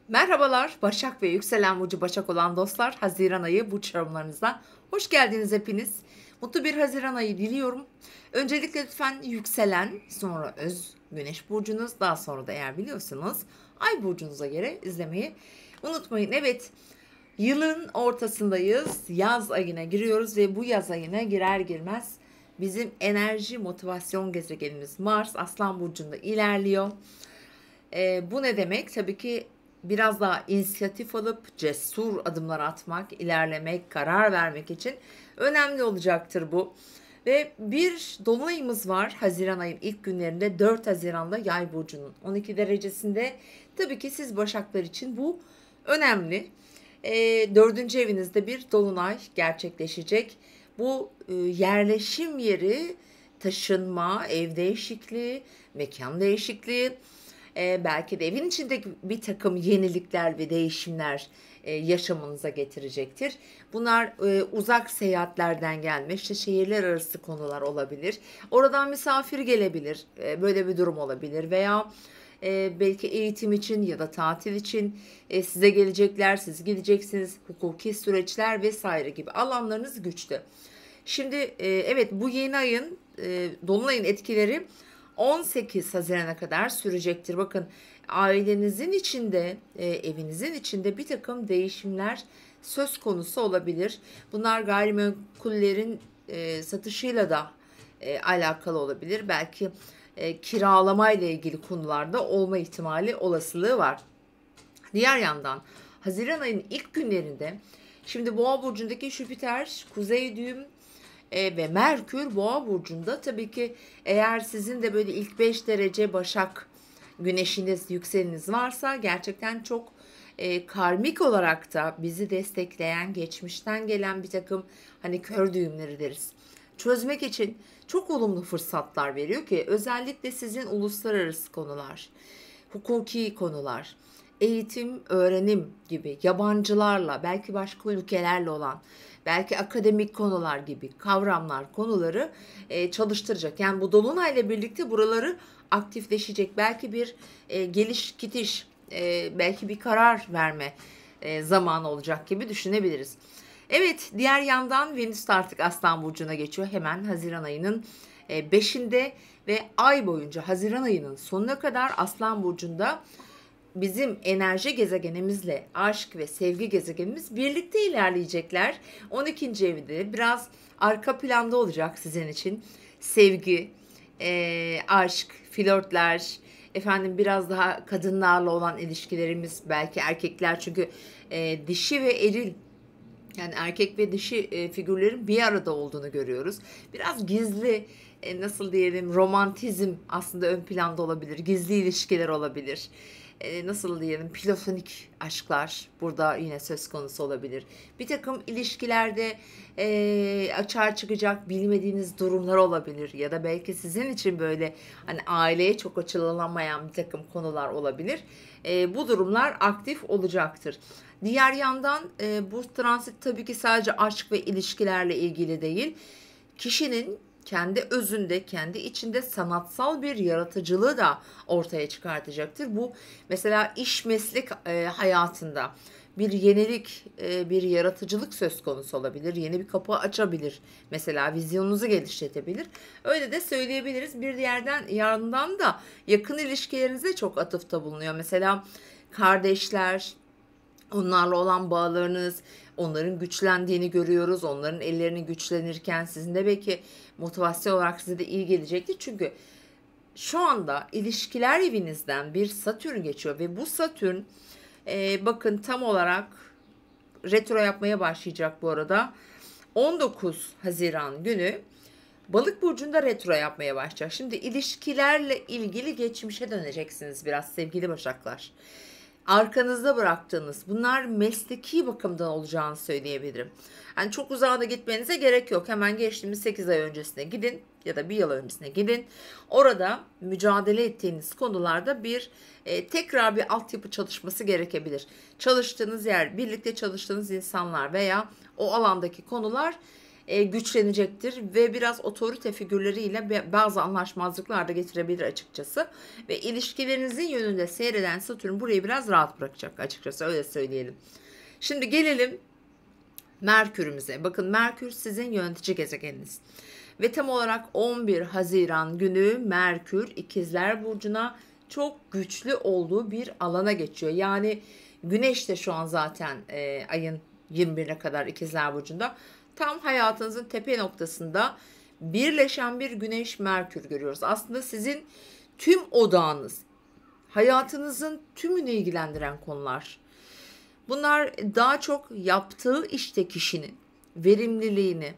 Merhabalar, Başak ve yükselen burcu Başak olan dostlar, Haziran ayı burç yorumlarınıza hoş geldiniz hepiniz. Mutlu bir Haziran ayı diliyorum. Öncelikle lütfen yükselen, sonra öz güneş burcunuz, daha sonra da eğer biliyorsanız ay burcunuza göre izlemeyi unutmayın. Evet, yılın ortasındayız, yaz ayına giriyoruz ve bu yaz ayına girer girmez bizim enerji motivasyon gezegenimiz Mars Aslan burcunda ilerliyor. Bu ne demek? Tabii ki biraz daha inisiyatif alıp cesur adımlar atmak, ilerlemek, karar vermek için önemli olacaktır bu. Ve bir dolunayımız var Haziran ayın ilk günlerinde 4 Haziran'da Yay burcunun 12 derecesinde. Tabii ki siz Başaklar için bu önemli. 4. evinizde bir dolunay gerçekleşecek. Bu yerleşim yeri, taşınma, ev değişikliği, mekan değişikliği, belki de evin içinde bir takım yenilikler ve değişimler yaşamınıza getirecektir. Bunlar uzak seyahatlerden gelme, işte şehirler arası konular olabilir. Oradan misafir gelebilir, böyle bir durum olabilir veya belki eğitim için ya da tatil için size gelecekler, siz gideceksiniz, hukuki süreçler vesaire gibi alanlarınız güçlü. Şimdi evet, bu yeni ayın, dolunayın etkileri 18 Haziran'a kadar sürecektir. Bakın, ailenizin içinde, evinizin içinde bir takım değişimler söz konusu olabilir. Bunlar gayrimenkullerin satışıyla da alakalı olabilir. Belki kiralama ile ilgili konularda olma ihtimali, olasılığı var. Diğer yandan Haziran ayının ilk günlerinde şimdi Boğa burcundaki Jüpiter, Kuzey düğüm ve Merkür Boğa burcunda. Tabii ki eğer sizin de böyle ilk 5 derece Başak güneşiniz, yükseleniz varsa gerçekten çok karmik olarak da bizi destekleyen, geçmişten gelen bir takım hani kör düğümleri deriz, çözmek için çok olumlu fırsatlar veriyor ki özellikle sizin uluslararası konular, hukuki konular, eğitim, öğrenim gibi yabancılarla, belki başka ülkelerle olan, belki akademik konular gibi kavramlar, konuları çalıştıracak. Yani bu dolunayla birlikte buraları aktifleşecek. Belki bir geliş gidiş, belki bir karar verme zamanı olacak gibi düşünebiliriz. Evet, diğer yandan Venüs de artık Aslan burcuna geçiyor. Hemen Haziran ayının 5'inde ve ay boyunca Haziran ayının sonuna kadar Aslan burcunda bizim enerji gezegenimizle aşk ve sevgi gezegenimiz birlikte ilerleyecekler. 12. evde biraz arka planda olacak sizin için. Sevgi, aşk, flörtler, efendim biraz daha kadınlarla olan ilişkilerimiz, belki erkekler, çünkü dişi ve eril, yani erkek ve dişi figürlerin bir arada olduğunu görüyoruz. Biraz gizli, nasıl diyelim, romantizm aslında ön planda olabilir. Gizli ilişkiler olabilir. Nasıl diyelim, platonik aşklar burada yine söz konusu olabilir. Bir takım ilişkilerde açığa çıkacak bilmediğiniz durumlar olabilir. Ya da belki sizin için böyle hani aileye çok açılanamayan bir takım konular olabilir. Bu durumlar aktif olacaktır. Diğer yandan bu transit tabii ki sadece aşk ve ilişkilerle ilgili değil. Kişinin kendi özünde, kendi içinde sanatsal bir yaratıcılığı da ortaya çıkartacaktır. Bu mesela iş meslek hayatında bir yenilik, bir yaratıcılık söz konusu olabilir. Yeni bir kapı açabilir. Mesela vizyonunuzu geliştirebilir. Öyle de söyleyebiliriz. Bir diğerden yandan da yakın ilişkilerinize çok atıfta bulunuyor. Mesela kardeşler, onlarla olan bağlarınız, onların güçlendiğini görüyoruz. Onların ellerini güçlenirken sizin de belki motivasyon olarak size de iyi gelecektir. Çünkü şu anda ilişkiler evinizden bir Satürn geçiyor ve bu Satürn bakın tam olarak retro yapmaya başlayacak bu arada. 19 Haziran günü Balık burcunda retro yapmaya başlayacak. Şimdi ilişkilerle ilgili geçmişe döneceksiniz biraz sevgili Başaklar. Arkanızda bıraktığınız, bunlar mesleki bakımdan olacağını söyleyebilirim. Yani çok uzağa da gitmenize gerek yok. Hemen geçtiğimiz 8 ay öncesine gidin ya da bir yıl öncesine gidin. Orada mücadele ettiğiniz konularda bir tekrar bir altyapı çalışması gerekebilir. Çalıştığınız yer, birlikte çalıştığınız insanlar veya o alandaki konular güçlenecektir ve biraz otorite figürleriyle bazı anlaşmazlıklar da getirebilir açıkçası. Ve ilişkilerinizin yönünde seyreden Satürn burayı biraz rahat bırakacak açıkçası, öyle söyleyelim. Şimdi gelelim Merkür'ümüze. Bakın, Merkür sizin yönetici gezegeniniz. Ve tam olarak 11 Haziran günü Merkür İkizler Burcu'na çok güçlü olduğu bir alana geçiyor. Yani Güneş de şu an zaten ayın 21'ine kadar İkizler Burcu'nda. Tam hayatınızın tepe noktasında birleşen bir Güneş Merkür görüyoruz. Aslında sizin tüm odağınız, hayatınızın tümünü ilgilendiren konular. Bunlar daha çok yaptığı işte kişinin verimliliğini,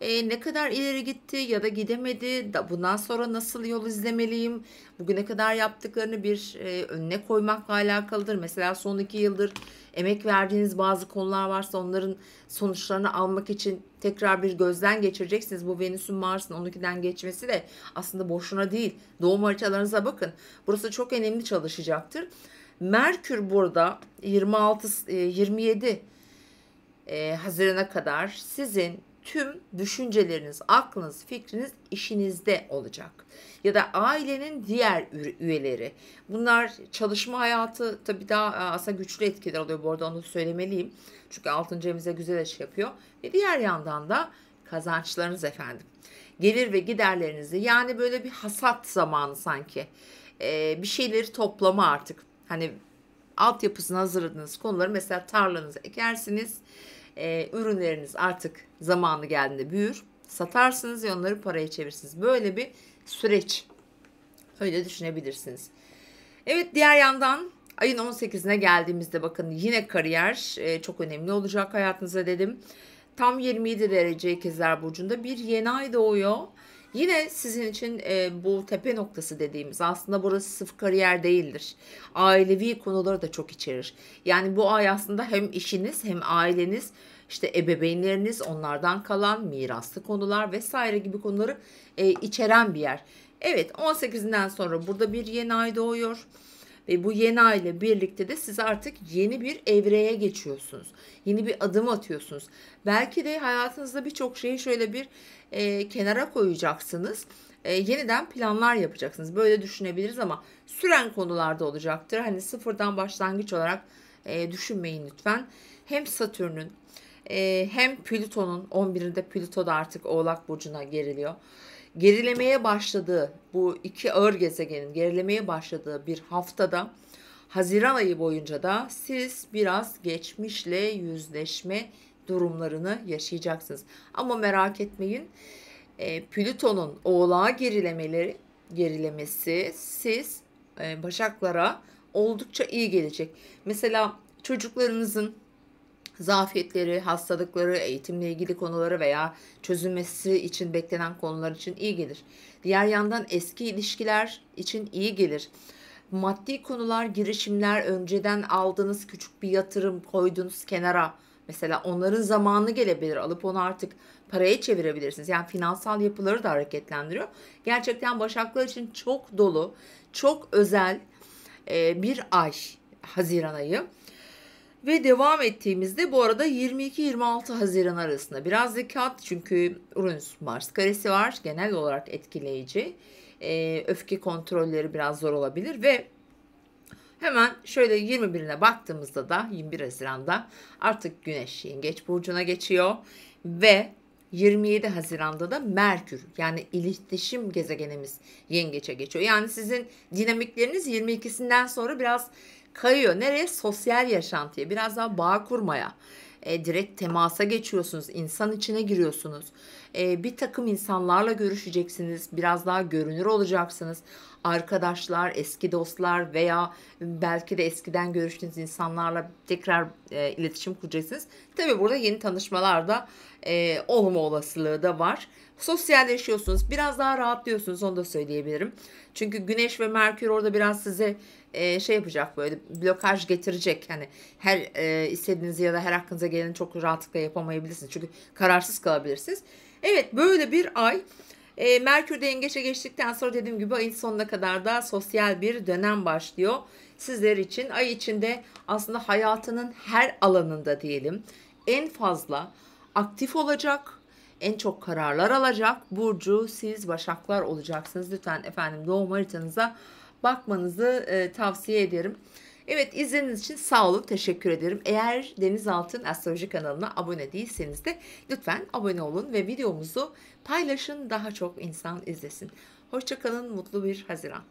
ne kadar ileri gitti ya da gidemedi, bundan sonra nasıl yol izlemeliyim, bugüne kadar yaptıklarını bir önüne koymakla alakalıdır. Mesela son 2 yıldır emek verdiğiniz bazı konular varsa onların sonuçlarını almak için tekrar bir gözden geçireceksiniz. Bu Venüs'ün Mars'ın 12'den geçmesi de aslında boşuna değil. Doğum haritalarınıza bakın. Burası çok önemli çalışacaktır. Merkür burada 27 Haziran'a kadar sizin tüm düşünceleriniz, aklınız, fikriniz işinizde olacak. Ya da ailenin diğer üyeleri. Bunlar çalışma hayatı tabii daha aslında güçlü etkiler oluyor, bu arada onu söylemeliyim. Çünkü 6. evimize güzel açı yapıyor. Ve diğer yandan da kazançlarınız efendim. Gelir ve giderlerinizi, yani böyle bir hasat zamanı sanki. Bir şeyleri toplama artık. Hani altyapısını hazırladığınız konuları, mesela tarlanızı ekersiniz. Ürünleriniz artık zamanı geldiğinde büyür. Satarsınız ve onları paraya çevirirsiniz. Böyle bir süreç. Öyle düşünebilirsiniz. Evet, diğer yandan ayın 18'ine geldiğimizde bakın yine kariyer çok önemli olacak hayatınıza dedim. Tam 27 derece İkizler Burcu'nda bir yeni ay doğuyor. Yine sizin için bu tepe noktası dediğimiz, aslında burası sırf kariyer değildir. Ailevi konuları da çok içerir. Yani bu ay aslında hem işiniz hem aileniz, işte ebeveynleriniz, onlardan kalan miraslı konular vesaire gibi konuları içeren bir yer. Evet, 18'inden sonra burada bir yeni ay doğuyor. Ve bu yeni ay ile birlikte de siz artık yeni bir evreye geçiyorsunuz. Yeni bir adım atıyorsunuz. Belki de hayatınızda birçok şeyi şöyle bir kenara koyacaksınız. Yeniden planlar yapacaksınız. Böyle düşünebiliriz ama süren konularda olacaktır. Hani sıfırdan başlangıç olarak düşünmeyin lütfen. Hem Satürn'ün hem Plüton'un 11'inde, Plüto da artık Oğlak Burcu'na geriliyor. Gerilemeye başladığı, bu iki ağır gezegenin gerilemeye başladığı bir haftada, Haziran ayı boyunca da siz biraz geçmişle yüzleşme durumlarını yaşayacaksınız. Ama merak etmeyin, Plüton'un Oğlağa gerilemesi siz Başaklara oldukça iyi gelecek. Mesela çocuklarınızın zafiyetleri, hastalıkları, eğitimle ilgili konuları veya çözülmesi için beklenen konular için iyi gelir. Diğer yandan eski ilişkiler için iyi gelir. Maddi konular, girişimler, önceden aldığınız küçük bir yatırım koyduğunuz kenara, mesela onların zamanı gelebilir. Alıp onu artık paraya çevirebilirsiniz. Yani finansal yapıları da hareketlendiriyor. Gerçekten Başaklar için çok dolu, çok özel bir ay Haziran ayı. Ve devam ettiğimizde bu arada 22-26 Haziran arasında biraz dikkat, çünkü Uranüs Mars karesi var, genel olarak etkileyici. Öfke kontrolleri biraz zor olabilir ve hemen şöyle 21'ine baktığımızda da 21 Haziran'da artık Güneş Yengeç Burcu'na geçiyor ve 27 Haziran'da da Merkür, yani iletişim gezegenimiz Yengeç'e geçiyor. Yani sizin dinamikleriniz 22'sinden sonra biraz kayıyor. Nereye? Sosyal yaşantıya, biraz daha bağ kurmaya, direkt temasa geçiyorsunuz, insan içine giriyorsunuz. Bir takım insanlarla görüşeceksiniz, biraz daha görünür olacaksınız. Arkadaşlar, eski dostlar veya belki de eskiden görüştüğünüz insanlarla tekrar iletişim kuracaksınız. Tabii burada yeni tanışmalar da olma olasılığı da var. Sosyalleşiyorsunuz, biraz daha rahatlıyorsunuz, onu da söyleyebilirim. Çünkü Güneş ve Merkür orada biraz size şey yapacak, böyle blokaj getirecek. Hani her istediğiniz ya da her aklınıza geleni çok rahatlıkla yapamayabilirsiniz. Çünkü kararsız kalabilirsiniz. Evet, böyle bir ay. Merkür de Yengeç'e geçtikten sonra dediğim gibi ayın sonuna kadar da sosyal bir dönem başlıyor. Sizler için ay içinde aslında hayatının her alanında diyelim en fazla aktif olacak en çok kararlar alacak burcu siz Başaklar olacaksınız. Lütfen efendim doğum haritanıza bakmanızı tavsiye ederim. Evet, izlediğiniz için sağ olun, teşekkür ederim. Eğer Denizaltın Astroloji kanalına abone değilseniz de lütfen abone olun ve videomuzu paylaşın, daha çok insan izlesin. Hoşça kalın, mutlu bir Haziran.